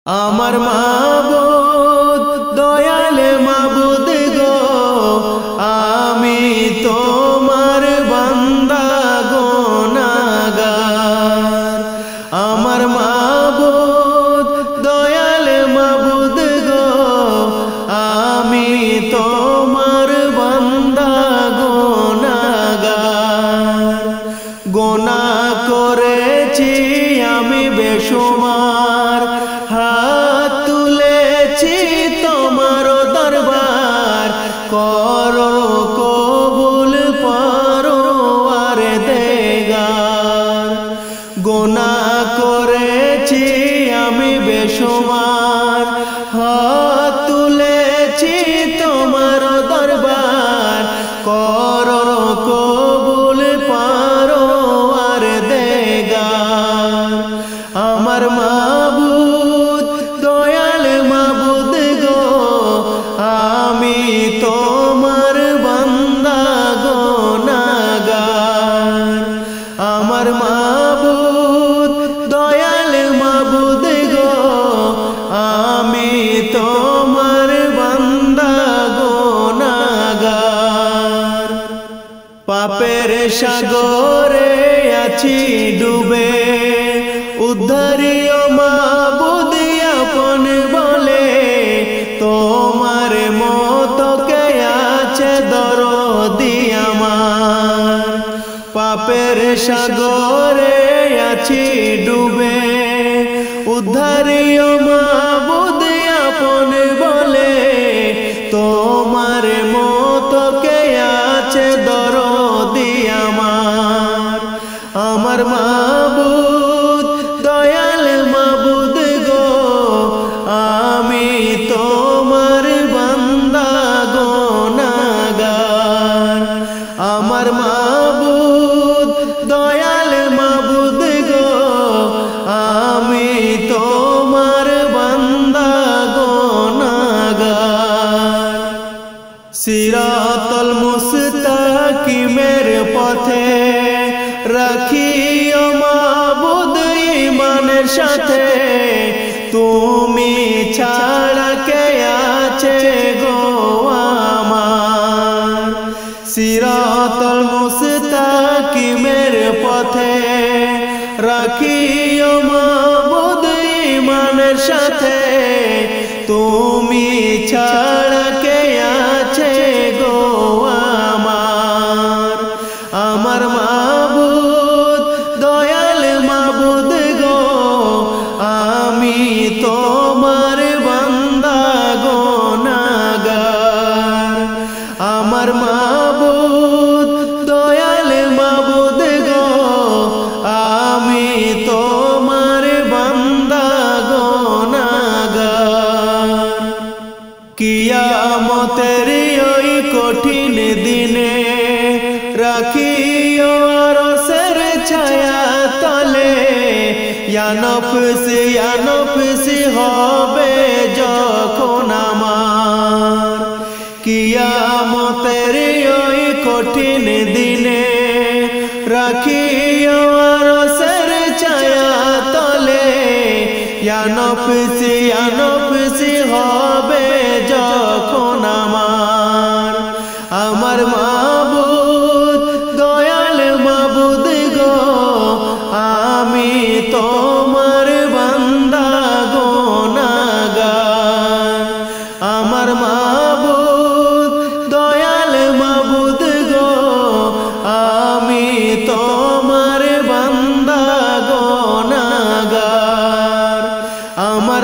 আমার মাবুদ দয়াল মাবুদ গো, আমি তোমার বান্দা গুনাহগার। আমার মাবুদ দয়াল মাবুদ গো, আমি তোমার বান্দা গুনাহগার। গুনাহ করেছি আমি বেশুমার, হাত তুলেছি তোমার দরবার, করো কবুল পরওয়ারদিগার। গুনাহ করেছি আমি বেশুমার, হাত তুলেছি তোমার দরবার, করো কবুল পরওয়ারদিগার। আমার মাবুদ দয়াল মাবুদ গো, আমি তোমার বান্দা গুনাহগার। আমার মাবুদ দয়াল মাবুদ গো, আমি তোমার বান্দা গুনাহগার। পাপের সাগরে আছি ডুবে, উদ্ধারিও মাবুদ আপন বলে, তোমার মতো কে আছে দরদি আমার। পাপের সাগরে আছি ডুবে, উদ্ধারিও মাবুদ আপন বলে, তোমার মতো কে আছে দরদি আমার। আমার মাবুদ দয়াল মাবুদ গো, আমি তোমার বান্দা গুনাহগার। আমার মাবুদ দয়াল মাবুদ গো, আমি তোমার বান্দা গুনাহগার। সিরাতুল মুস্তাকিমের পথে রাখিও মাবুদ ঈমানের সাথে, তুমি ছাড়া কে আছে গো আমার। সিরাতুল মুস্তাকিমের পথে রাখিও মাবুদ ঈমানের সাথে, তুমি ছাড়া কে আছে গো আমার। আমার মাবুদ দয়াল মাবুদ গো, আমি তোমার বান্দা গুনাহগার। আমার মাবুদ দয়াল মাবুদ গো, আমি তোমার বান্দা গুনাহগার। কিয়ামতের ওই কঠিন দিনে রাখিও আরশের ছায়া তলে, ইয়া নফসি হবে যখন আমার। কিয়ামতের ওই কঠিন দিনে রাখিও আরশের ছায়া তলে, ইয়া নফসি হবে যখন আমার। আমার মাবুদ দয়াল মাবুদ গো, আমি তোমার বান্দা গুনাহগার। আমার মাবুদ দয়াল মাবুদ গো, আমি তোমার বান্দা গুনাহগার। আমার